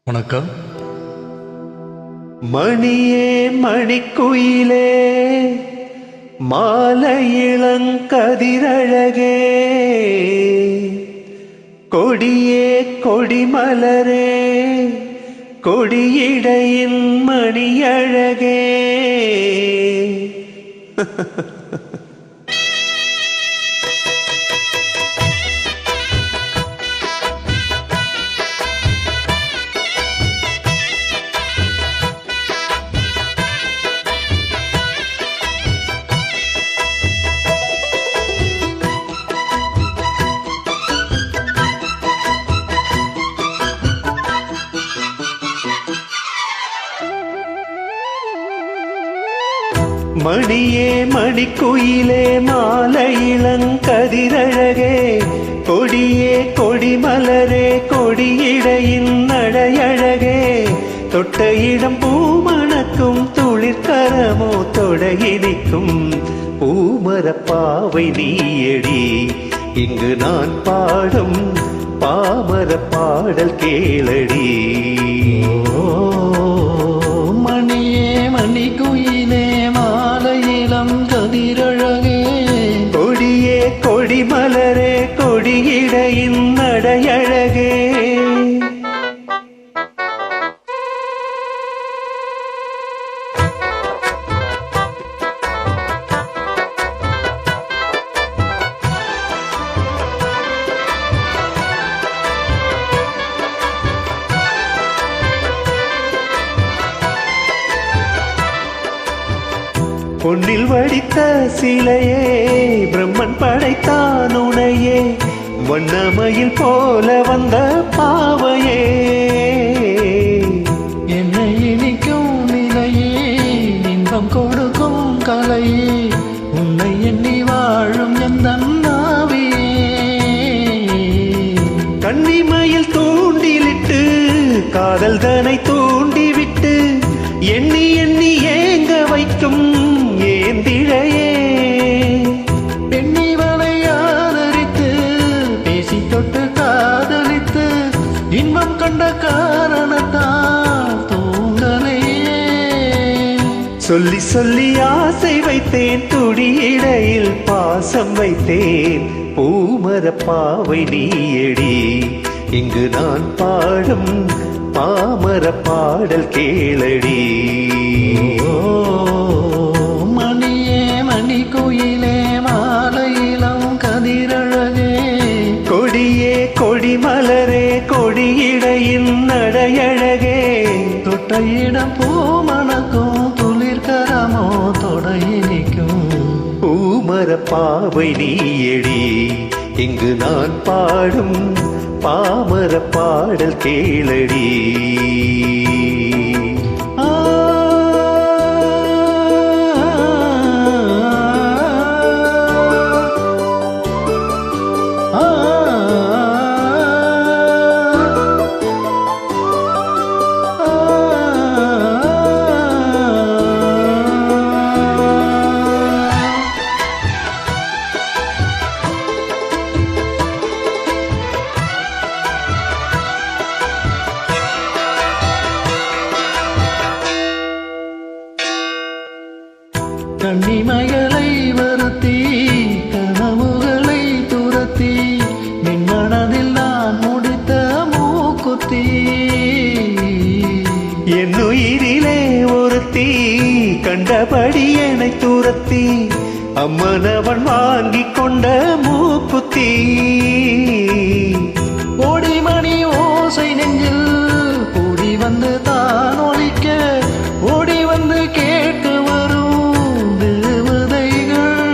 வணக்கம். மணியே மணிக்குயிலே மாலை இளங்கதிரழகே கொடியே கொடிமலரே கொடியிடையின் மணியழகே. மணியே மணிக்குயிலே மாலை இளங்கதிரழகே கொடியே கொடிமலரே கொடியிடையின் நடையழகே தொட்ட இடம் பூமணக்கும் துளிர்கரமோ தொடையினிக்கும் பூமரப்பாவை நீயடி இங்கு நான் பாடும் பாமர பாடல் கேளடி. மணியே மணிக்குயிலே மாலை இளங்கதிரழகே கொடியே கொடிமலரே கொடியிடையின் நடையழகே. பொன்னில் வடித்த சிலையே பிரம்மன் படைத்தான் உனையே வண்ணமயில் போல வந்த பாவையே என்னை இனிக்கும் நிலையே இன்பம் கொடுக்கும் கலையே உன்னை எண்ணி வாழும் எந்த நாவியே கன்னிமயில் தூண்டிலிட்டு காதல் தனை தூண்டிவிட்டு எண்ணி எண்ணி ஏங்க வைக்கும் ஏந்திழையே பெண்ணிவனை ஆதரித்து பேசி தொட்டு காதலித்து இன்பம் கண்ட காரணத்தால் தூங்கலையே. சொல்லி சொல்லி ஆசை வைத்தேன் துடியிடையில் பாசம் வைத்தேன் பூமரப்பாவை நீயடி இங்கு நான் பாடும் பாமர பாடல் கேளடி. மணியே மணிக்குயிலே மாலை இளங்கதிரழகே கொடியே கொடிமலரே கொடியிடையின் நடையழகே தொட்ட இடம் பூமணக்கும் துளிர்கரமோ தொடையினிக்கும் பூமரப்பாவை நீயடி இங்கு நான் பாடும் பாமர பாடல் கேளடி. கண்ணிமைகளை வருத்தி கனவுகளை துரத்தி மின்னணதில் நான் முடித்த மூக்குத்தி என்னுயிரிலே ஒருத்தி கண்டபடி என்னை துரத்தி அம்மனவன் வாங்கி கொண்ட மூக்குத்தி ஓடிமணி ஓசை நெஞ்சில் கூடி வந்து தான் ஒழிக்க ஓடி வந்து கேட்டு வரும் தேவதைகள்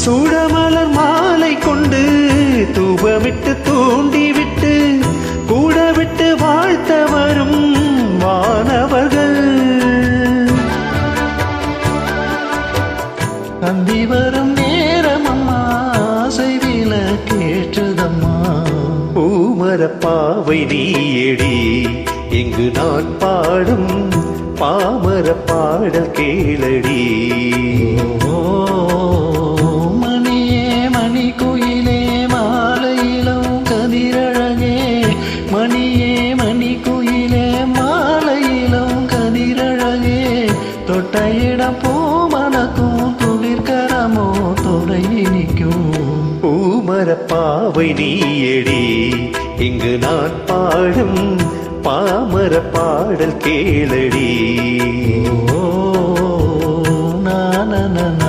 சூடமலர் மாலை கொண்டு தூபமிட்டு தூண்டிவிட்டு கூட விட்டு வாழ்த்த வரும் வானவர்கள் அந்தி வரும் நேரம் அம்மா செய்தில கேட்டுதம்மா பூமரப்பாவை நீயடி இங்கு நான் பாடும் பாமர பாடல் கேளடி. மணியே மணிக்குயிலே மாலை இளம் கதிரழகே மரப்பாவை நீயடி இங்கு நான் பாடும் பாமர பாடல் கேளடி ஓ, நா, நா, நா, நா.